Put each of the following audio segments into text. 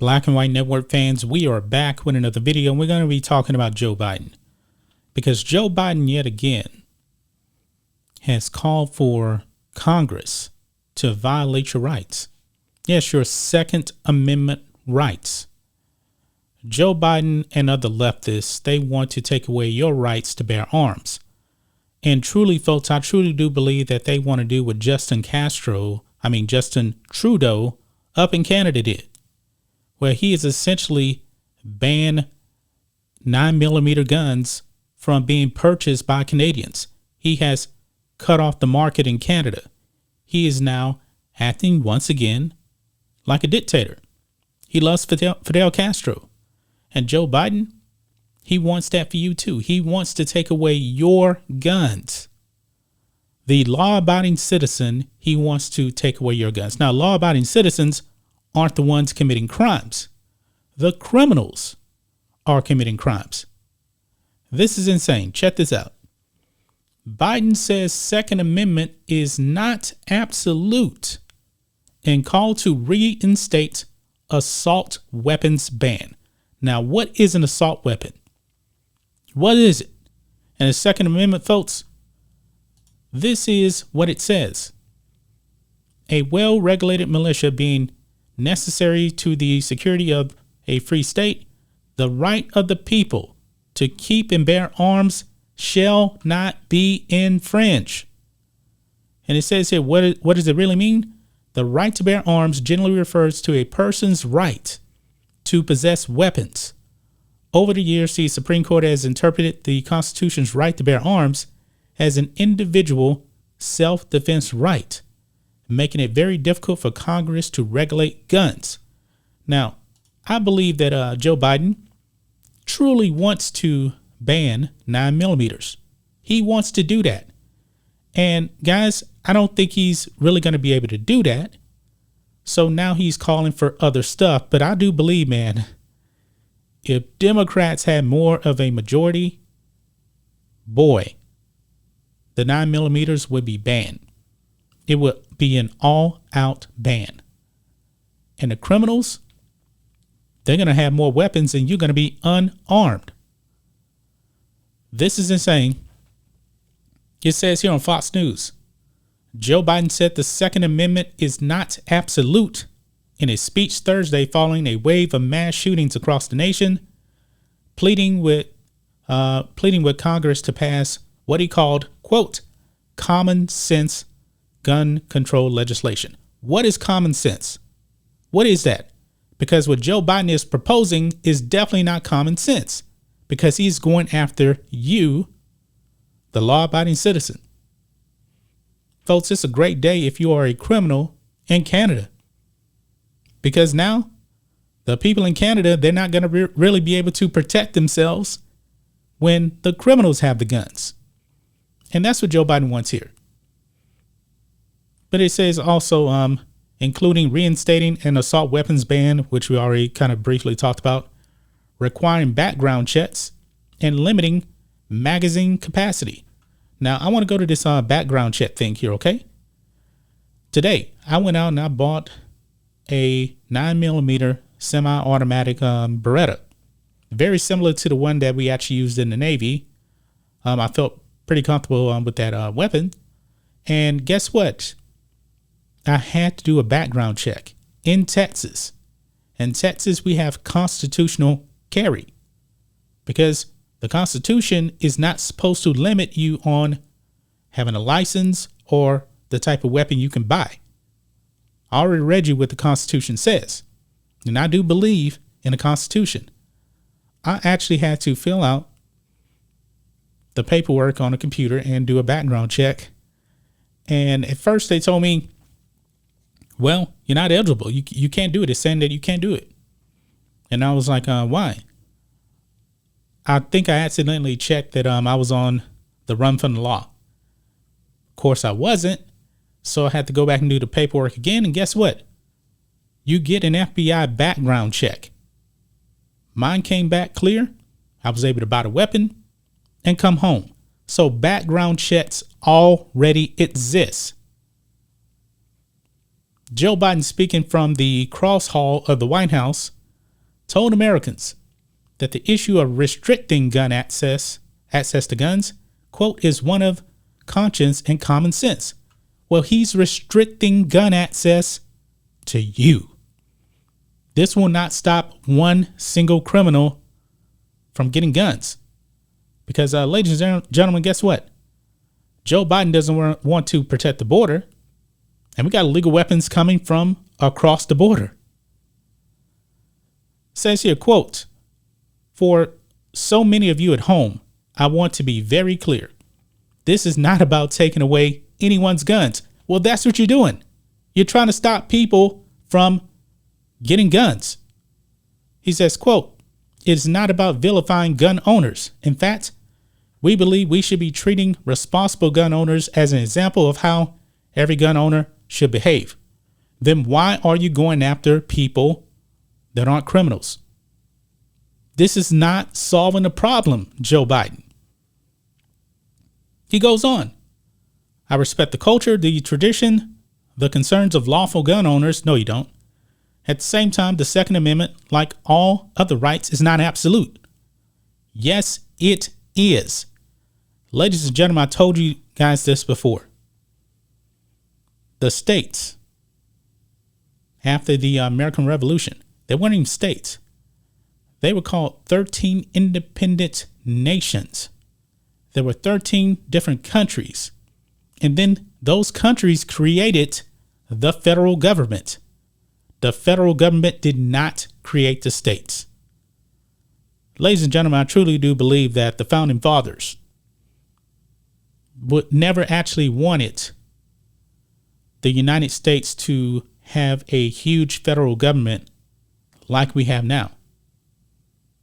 Black and White Network fans, we are back with another video, and we're going to be talking about Joe Biden. Because Joe Biden, yet again, has called for Congress to violate your rights. Yes, your Second Amendment rights. Joe Biden and other leftists, they want to take away your rights to bear arms. And truly, folks, I truly do believe that they want to do what Justin Trudeau up in Canada did, where he has essentially banned 9mm guns from being purchased by Canadians. He has cut off the market in Canada. He is now acting once again like a dictator. He loves Fidel Castro. And Joe Biden, he wants that for you too. He wants to take away your guns. The law-abiding citizen, he wants to take away your guns. Now, law-abiding citizens aren't the ones committing crimes. The criminals are committing crimes. This is insane. Check this out. Biden says Second Amendment is not absolute and called to reinstate assault weapons ban. Now, what is an assault weapon? What is it? And the Second Amendment, folks, this is what it says. A well-regulated militia being necessary to the security of a free state, the right of the people to keep and bear arms shall not be infringed. And it says here, what does it really mean? The right to bear arms generally refers to a person's right to possess weapons. Over the years, the Supreme Court has interpreted the Constitution's right to bear arms as an individual self-defense right, making it very difficult for Congress to regulate guns. Now, I believe that Joe Biden truly wants to ban 9mm. He wants to do that. And guys, I don't think he's really going to be able to do that. So now he's calling for other stuff. But I do believe, man, if Democrats had more of a majority, boy, the 9mm would be banned. It would be an all-out ban. And the criminals, they're going to have more weapons and you're going to be unarmed. This is insane. It says here on Fox News, Joe Biden said the Second Amendment is not absolute in his speech Thursday following a wave of mass shootings across the nation, pleading with Congress to pass what he called, quote, common sense gun control legislation. What is common sense? What is that? Because what Joe Biden is proposing is definitely not common sense, because he's going after you, the law-abiding citizen. Folks, it's a great day if you are a criminal in Canada, because now the people in Canada, they're not going to really be able to protect themselves when the criminals have the guns. And that's what Joe Biden wants here. But it says also, including reinstating an assault weapons ban, which we already kind of briefly talked about, requiring background checks, and limiting magazine capacity. Now, I want to go to this background check thing here, okay? Today, I went out and I bought a 9mm semi-automatic Beretta, very similar to the one that we actually used in the Navy. I felt pretty comfortable with that weapon. And guess what? I had to do a background check in Texas. In Texas, we have constitutional carry, because the Constitution is not supposed to limit you on having a license or the type of weapon you can buy. I already read you what the Constitution says, and I do believe in the Constitution. I actually had to fill out the paperwork on a computer and do a background check. And at first they told me, well, you're not eligible. You can't do it. It's saying that you can't do it. And I was like, why? I think I accidentally checked that I was on the run from the law. Of course, I wasn't. So I had to go back and do the paperwork again. And guess what? You get an FBI background check. Mine came back clear. I was able to buy the weapon and come home. So background checks already exist. Joe Biden, speaking from the Cross Hall of the White House, told Americans that the issue of restricting gun access to guns, quote, is one of conscience and common sense. Well, he's restricting gun access to you. This will not stop one single criminal from getting guns. Because, ladies and gentlemen, guess what? Joe Biden doesn't want to protect the border. And we got illegal weapons coming from across the border. It says here, quote, for so many of you at home, I want to be very clear. This is not about taking away anyone's guns. Well, that's what you're doing. You're trying to stop people from getting guns. He says, quote, it is not about vilifying gun owners. In fact, we believe we should be treating responsible gun owners as an example of how every gun owner should behave. Then why are you going after people that aren't criminals? This is not solving the problem, Joe Biden. He goes on. I respect the culture, the tradition, the concerns of lawful gun owners. No, you don't. At the same time, the Second Amendment, like all other rights, is not absolute. Yes, it is. Ladies and gentlemen, I told you guys this before. The states, after the American Revolution, they weren't even states. They were called 13 independent nations. There were 13 different countries. And then those countries created the federal government. The federal government did not create the states. Ladies and gentlemen, I truly do believe that the founding fathers would never actually wanted the United States to have a huge federal government like we have now.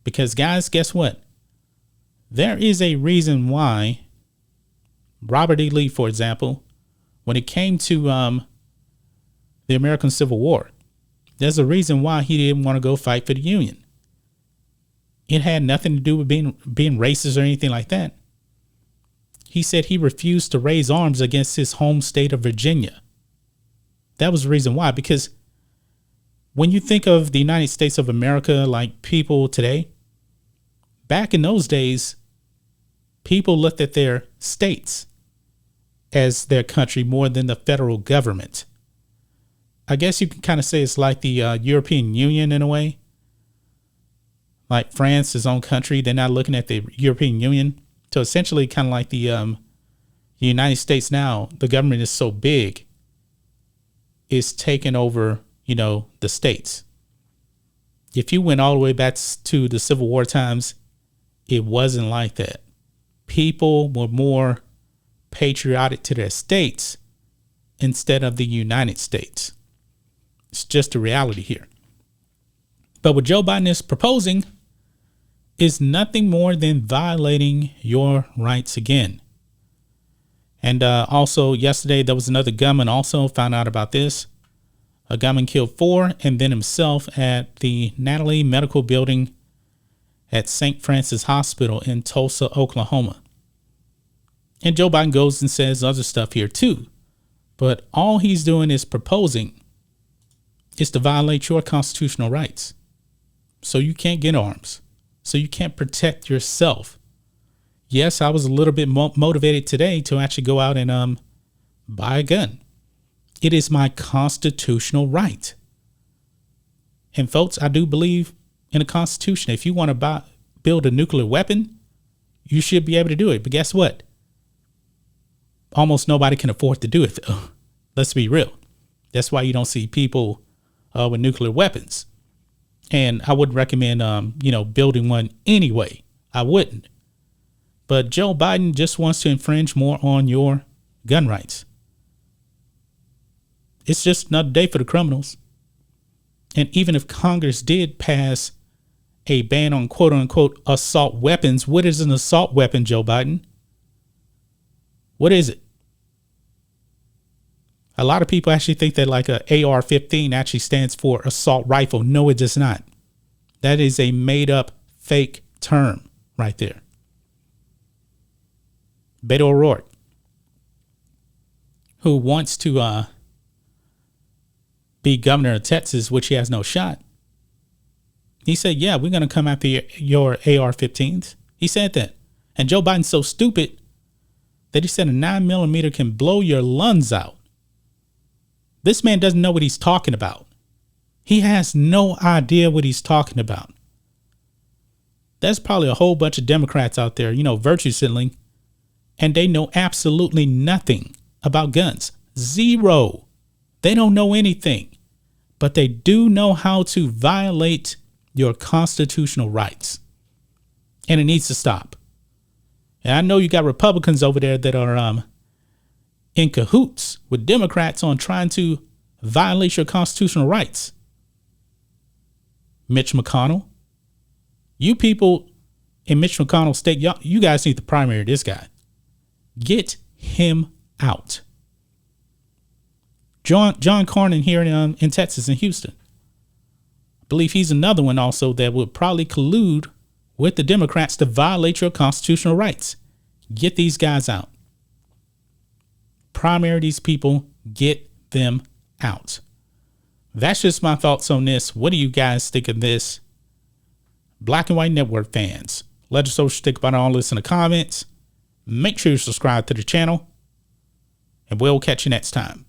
Because guys, guess what? There is a reason why Robert E. Lee, for example, when it came to the American Civil War, there's a reason why he didn't want to go fight for the Union. It had nothing to do with being racist or anything like that. He said he refused to raise arms against his home state of Virginia. That was the reason why. Because when you think of the United States of America, like people today, back in those days, people looked at their states as their country more than the federal government. I guess you can kind of say it's like the European Union in a way. Like France, his own country, they're not looking at the European Union. So essentially kind of like the United States now, the government is so big, it's taking over, the states. If you went all the way back to the Civil War times, it wasn't like that. People were more patriotic to their states instead of the United States. It's just a reality here. But what Joe Biden is proposing is nothing more than violating your rights again. And also yesterday, there was another gunman also found out about this. A gunman killed 4 and then himself at the Natalie Medical Building at St. Francis Hospital in Tulsa, Oklahoma. And Joe Biden goes and says other stuff here too. But all he's doing is proposing is to violate your constitutional rights. So you can't get arms. So you can't protect yourself. Yes, I was a little bit motivated today to actually go out and buy a gun. It is my constitutional right. And folks, I do believe in the Constitution. If you want to build a nuclear weapon, you should be able to do it. But guess what? Almost nobody can afford to do it, though. Let's be real. That's why you don't see people with nuclear weapons. And I wouldn't recommend, building one anyway. I wouldn't. But Joe Biden just wants to infringe more on your gun rights. It's just another day for the criminals. And even if Congress did pass a ban on quote unquote assault weapons, what is an assault weapon, Joe Biden? What is it? A lot of people actually think that like a AR-15 actually stands for assault rifle. No, it does not. That is a made up fake term right there. Beto O'Rourke, who wants to be governor of Texas, which he has no shot. He said, yeah, we're going to come after your AR-15s. He said that. And Joe Biden's so stupid that he said a 9mm can blow your lungs out. This man doesn't know what he's talking about. He has no idea what he's talking about. There's probably a whole bunch of Democrats out there, virtue signaling, and they know absolutely nothing about guns. Zero. They don't know anything, but they do know how to violate your constitutional rights. And it needs to stop. And I know you got Republicans over there that are in cahoots with Democrats on trying to violate your constitutional rights. Mitch McConnell, you people in Mitch McConnell's state, you guys need to primary this guy. Get him out. John Cornyn here in Texas and Houston. I believe he's another one also that would probably collude with the Democrats to violate your constitutional rights. Get these guys out. Primary these people. Get them out. That's just my thoughts on this. What do you guys think of this? Black and White Network fans, let us know what you think about all this in the comments. Make sure you subscribe to the channel, and we'll catch you next time.